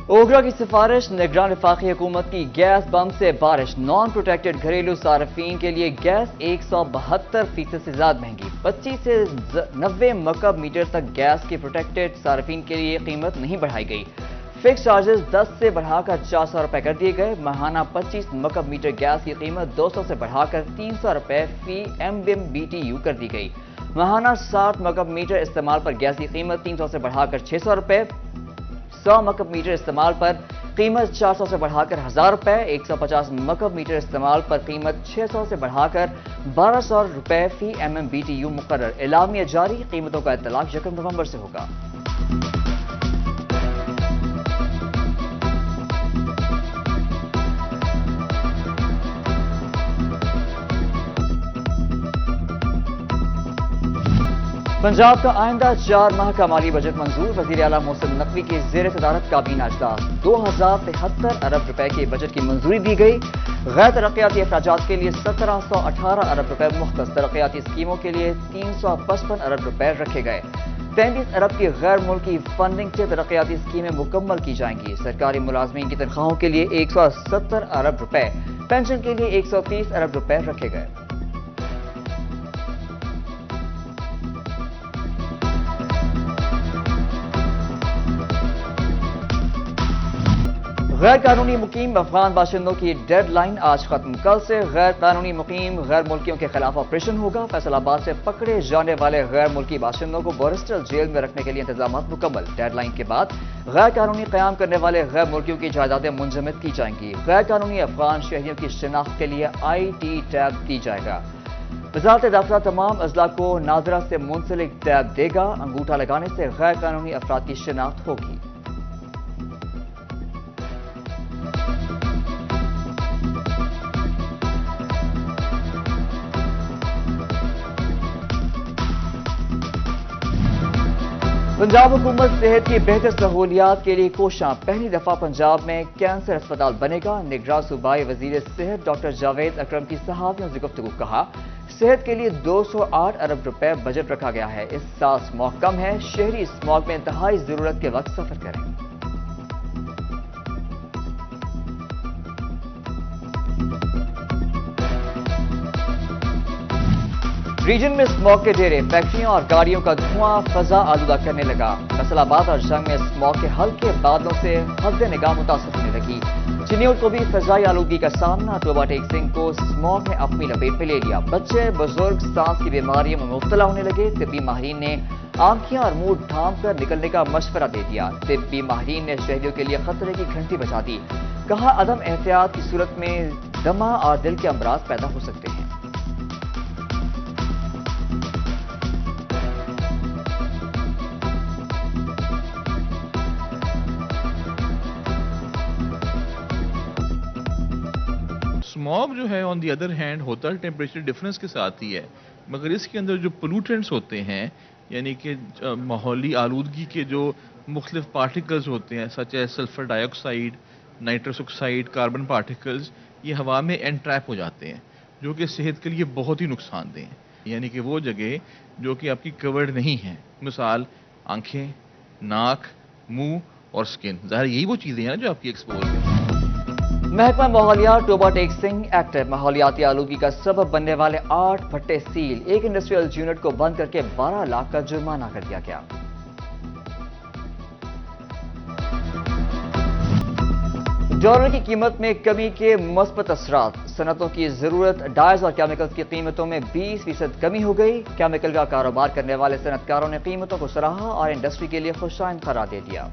ओगरा की सिफारिश, निगरान वफाकी हुकूमत की गैस बम से बारिश। नॉन प्रोटेक्टेड घरेलू सार्फिन के लिए गैस 172% से ज्यादा महंगी। 25 से 90 मकब मीटर तक गैस की प्रोटेक्टेड सार्फिन के लिए कीमत नहीं बढ़ाई गई। फिक्स चार्जेस 10 से बढ़ाकर 400 रुपए कर दिए गए। माहाना 25 मकब मीटर गैस की कीमत 200 से बढ़ाकर 300 रुपए फी MMBTU कर दी गई। माहाना 60 मकब मीटर इस्तेमाल पर गैस की कीमत 300 से बढ़ाकर 600 रुपए। 100 मकब मीटर इस्तेमाल पर कीमत 400 से बढ़ाकर 1000 रुपए। 150 मकब मीटर इस्तेमाल पर कीमत 600 से बढ़ाकर 1200 रुपए फी MMBTU मुकर्रर। एलामिया जारी, कीमतों का इत्तलाक 1 नवंबर से होगा। पंजाब का आइंदा 4 माह का माली बजट मंजूर। वजीर आला मोहसिन नकवी की ज़ेर सदारत काबीना इजलास। 2073 अरब रुपए के बजट की मंजूरी दी गई। गैर तरक्याती अखराजात के लिए 1718 अरब रुपए, मुख्तस तरक्याती स्कीमों के लिए 355 अरब रुपए रखे गए। 33 अरब की गैर मुल्की फंडिंग से तरक्याती स्कीमें मुकम्मल की जाएंगी। सरकारी मुलाजमीन की तनख्वाहों के लिए 170 अरब रुपए, पेंशन के लिए 130 अरब रुपए रखे गए। गैर कानूनी मुकीम अफगान बाशिंदों की डेड लाइन आज खत्म। कल से गैर कानूनी मुकीम गैर मुल्कियों के खिलाफ ऑपरेशन होगा। फैसलाबाद से पकड़े जाने वाले गैर मुल्की बाशिंदों को बोरिस्टल जेल में रखने के लिए इंतजाम मुकम्मल। डेड लाइन के बाद गैर कानूनी क़याम करने वाले गैर मुल्कियों की जायदादें मुंजमद की जाएंगी। गैर कानूनी अफगान शहरियों की शिनाख्त के लिए IT टैब दी जाएगा। वज़ारत दाखिला तमाम अजला को नाजरा से मुंसलिक टैब देगा। अंगूठा लगाने से गैर कानूनी अफराद की शिनाख्त होगी। पंजाब हुकूमत सेहत की बेहतर सहूलियात के लिए कोशां। पहली दफा पंजाब में कैंसर अस्पताल बनेगा। निगरान सूबाई वजीर सेहत डॉक्टर जावेद अकरम की सहाफ़ियों से गुफ्तगू। कहा, सेहत के लिए 208 अरब रुपए बजट रखा गया है। इस साल स्मॉग कम है। शहरी स्मॉग में इंतहाई जरूरत के वक्त सफर करें। रीजन में स्मॉग के डेरे, फैक्ट्रियों और गाड़ियों का धुआं फजा आलूदा करने लगा। फैसलाबाद और जंग में स्मॉग के हल्के बादलों से हद निगाह मुतासर होने लगी। चिन्योट को भी फजाई आलूगी का सामना। टोबा टेक सिंह को स्मॉग ने अपनी लपेट में ले लिया। बच्चे बुजुर्ग सांस की बीमारियों में मुब्तला होने लगे। तिब्बी माहिरीन ने आंखें और मुंह ढांप कर निकलने का मशवरा दे दिया। तिब्बी माहिरीन ने शहरियों के लिए खतरे की घंटी बजा दी। कहा, अदम एहतियात की सूरत में दमा और दिल के अमराज पैदा हो सकते हैं। स्मॉग जो है ऑन दी अदर हैंड होता है टेम्परेचर डिफरेंस के साथ ही है, मगर इसके अंदर जो पोल्यूटेंट्स होते हैं, यानी कि माहौली आलूदगी के जो मुख्तलिफ पार्टिकल्स होते हैं, such as sulphur dioxide, nitrous oxide, carbon particles, ये हवा में एनट्रैप हो जाते हैं, जो कि सेहत के लिए बहुत ही नुकसानदेह हैं। यानी कि वो जगह जो कि आपकी कवर्ड नहीं है, मिसाल आंखें, नाक, मुंह और स्किन, ज़ाहिर यही वो चीज़ें हैं जो आपकी एक्सपोज हैं। महकमा माहौलियात टोबा टेक सिंह एक्टिव। माहौलियाती आलूगी का सबब बनने वाले 8 भट्टे सील। एक इंडस्ट्रियल यूनिट को बंद करके 12 लाख का जुर्माना कर दिया गया। डॉलर की कीमत में कमी के मुस्बत असरात। सनतों की जरूरत, डायज और केमिकल्स की कीमतों में 20% कमी हो गई। केमिकल का कारोबार करने वाले सनतकारों ने कीमतों को सराहा और इंडस्ट्री के लिए खुशाइन करार दे दिया।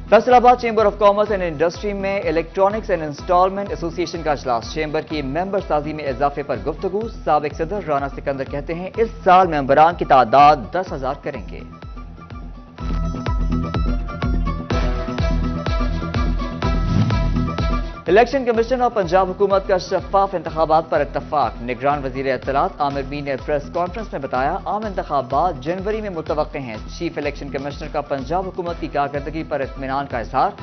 Faisalabad chamber of commerce and industry में इलेक्ट्रॉनिक्स एंड इंस्टॉलमेंट एसोसिएशन का इजलास। चेंबर की मेंबर साजी में इजाफे पर गुफ्तगू। साबिक सदर राना सिकंदर कहते हैं, इस साल मेंबरान की तादाद 10,000 करेंगे। इलेक्शन कमीशन और पंजाब हुकूमत का शफाफ इंतखाबात पर इत्तफाक। निगरान वजीर इत्तलात आमिर मीर ने प्रेस कॉन्फ्रेंस में बताया, आम इंतखाबात जनवरी में मुतवक्के हैं। चीफ इलेक्शन कमिश्नर का पंजाब हुकूमत की कारकर्दगी पर इत्मीनान का इजहार।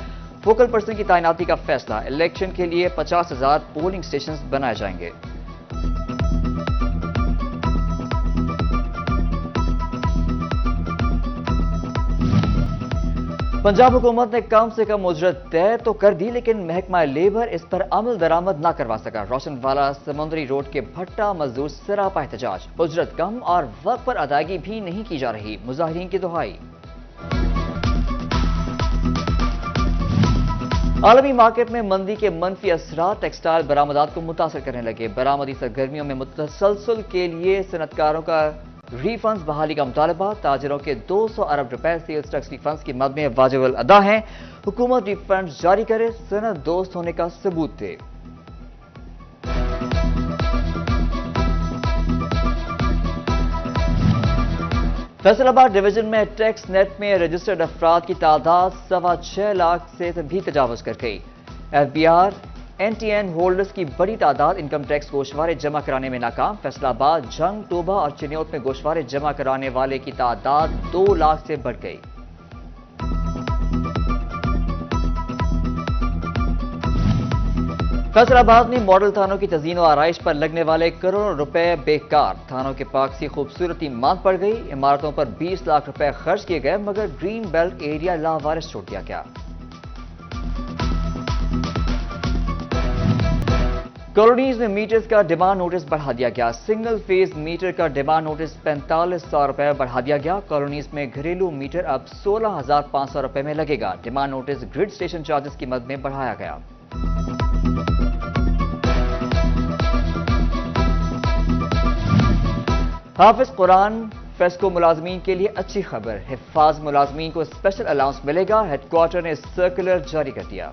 फोकल पर्सन की तैनाती का फैसला। इलेक्शन के लिए 50,000 पोलिंग स्टेशन बनाए जाएंगे। पंजाब हुकूमत ने कम से कम उजरत तय तो कर दी, लेकिन महकमा लेबर इस पर अमल दरामद ना करवा सका। रोशनवाला समुंदरी रोड के भट्टा मजदूर सरापा एहतजाज, उजरत कम और वक्त पर अदायगी भी नहीं की जा रही, मुजाहिरीन की दुहाई। आलमी मार्केट में मंदी के मनफी असरात टेक्सटाइल बरामदात को मुतासर करने लगे। बरामदी सरगर्मियों में मुतसलसल के लिए सनतकारों का रीफंड्स बहाली का मुतालबा, ताजरों के 200 अरब रुपए सेल्स टैक्स रीफंड्स की मद में वाजिबुल अदा हैं। हुकूमत रीफंड जारी करे, सनद दोस्त होने का सबूत दे। फैसलाबाद डिवीजन में टैक्स नेट में रजिस्टर्ड अफराद की तादाद 6.25 लाख से भी तजावज कर गई। एफबीआर एनटीएन होल्डर्स की बड़ी तादाद इनकम टैक्स गोशवारे जमा कराने में नाकाम। फैसलाबाद, जंग, टोबा और चिन्योट में गोशवारे जमा कराने वाले की तादाद 2 लाख से बढ़ गई। फैसलाबाद में मॉडल थानों की तज़ीन और आराइश पर लगने वाले करोड़ों रुपए बेकार, थानों के पाक सी खूबसूरती मांग पड़ गई। इमारतों पर 20 लाख रुपए खर्च किए गए, मगर ग्रीन बेल्ट एरिया लावारिस छोड़ दिया गया। कॉलोनीज में मीटर्स का डिमांड नोटिस बढ़ा दिया गया। सिंगल फेज मीटर का डिमांड नोटिस 4500 रुपए बढ़ा दिया गया। कॉलोनीज में घरेलू मीटर अब 16,500 रुपए में लगेगा। Demand notice grid station charges की मद में बढ़ाया गया। हाफिज कुरान फेस्को मुलाजमीन के लिए अच्छी खबर, हिफाज मुलाजमीन को स्पेशल अलाउंस मिलेगा। हेडक्वार्टर ने सर्कुलर जारी कर दिया।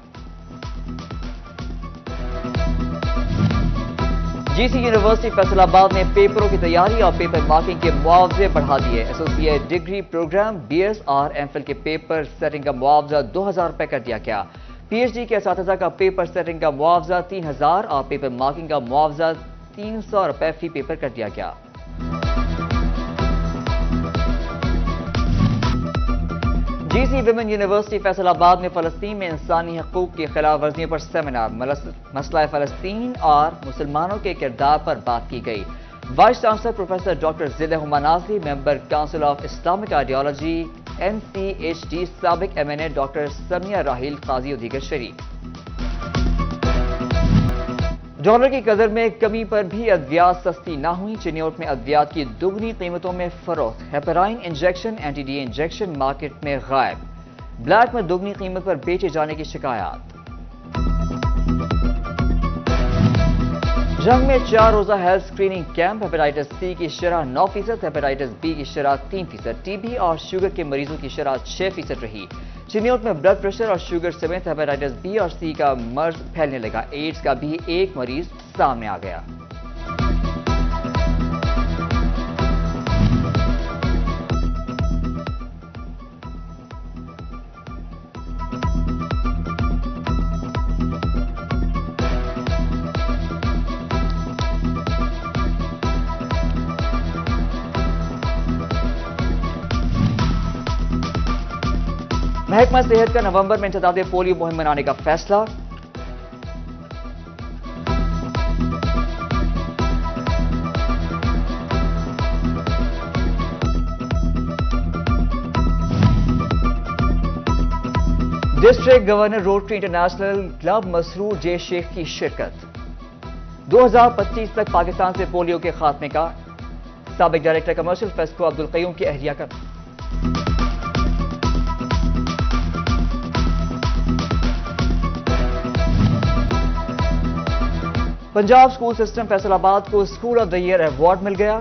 जीसी यूनिवर्सिटी फैसलाबाद ने पेपरों की तैयारी और पेपर मार्किंग के मुआवजे बढ़ा दिए। एसोसिएट डिग्री प्रोग्राम बीएस और एमफिल के पेपर सेटिंग का मुआवजा 2,000 रुपए कर दिया गया। पीएचडी के असातिज़ा का पेपर सेटिंग का मुआवजा 3,000 और पेपर मार्किंग का मुआवजा 300 रुपए फी पेपर कर दिया गया। जीसी विमेन यूनिवर्सिटी फैसलाबाद में फलस्तीन में इंसानी हकूक की खिलाफ वर्जियों पर सेमिनार, मसला फलस्तीन और मुसलमानों के किरदार पर बात की गई। Vice chancellor professor doctor Zille Huma Nazri, member council of Islamic ideology NCHD, साबिक MNA डॉक्टर समिया राहिल काजी और दीगर शरीक। डॉलर की कदर में कमी पर भी अद्वियात सस्ती ना हुई। चिन्योट में अद्वियात की दुगनी कीमतों में फरोख्त। हेपेराइन इंजेक्शन, एंटी-डी इंजेक्शन मार्केट में गायब। ब्लैक में दुगनी कीमत पर बेचे जाने की शिकायत। जंग में 4 रोजा health screening camp. Hepatitis C की शरह 9%, हेपेटाइटिस B की शरह 3%, टीबी और शुगर के मरीजों की शरह 6% रही। चिन्योट में ब्लड प्रेशर और शुगर समेत हेपेटाइटिस B और C का मर्ज फैलने लगा। एड्स का भी एक मरीज सामने आ गया। महकमा सेहत का नवंबर में इंतदादे पोलियो मुहिम मनाने का फैसला। District governor Rotary International club Masroor J Sheikh की शिरकत। 2025 तक पाकिस्तान से पोलियो के खात्मे का साबिक डायरेक्टर कमर्शियल फेस्को अब्दुल कयूम की अहलिया का। पंजाब स्कूल सिस्टम फैसलाबाद को school of the year award मिल गया।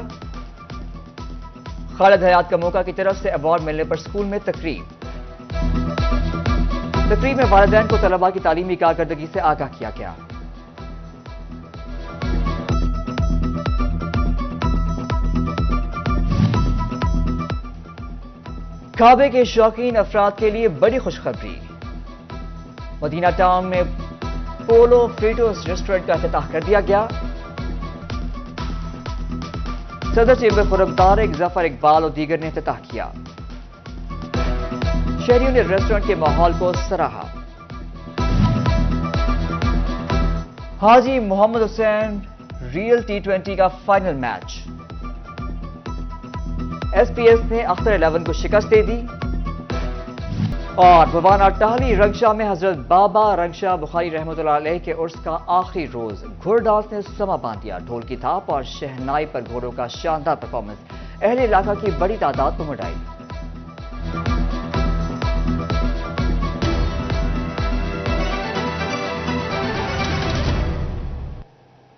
खालिद हयात का मौका की तरफ से अवार्ड मिलने पर स्कूल में तकरीब में वालिदैन को तलबा की तालीमी कारकर्दगी से आगाह किया गया। काबे के शौकीन अफराद के लिए बड़ी खुशखबरी। मदीना टाउन में पोलो फ्रीटोस रेस्टोरेंट का इफ्तिताह कर दिया गया। सदर चेंबर खुर्रम तारिक, जफर इकबाल और दीगर ने इफ्तिताह किया। शहरियों ने रेस्टोरेंट के माहौल को सराहा। हाजी मोहम्मद हुसैन रियल T20 का फाइनल मैच। SPS ने अख्तर 11 को शिकस्त दे दी اور بھوانہ ٹہلی رنگشاہ میں حضرت بابا رنگشاہ بخاری رحمۃ اللہ علیہ کے عرس کا آخری روز گھڑ ڈانس نے سما باندھ دیا. ڈھول کی تھاپ اور شہنائی پر گھوڑوں کا شاندار پرفارمنس اہل علاقہ کی بڑی تعداد کو مڈائی.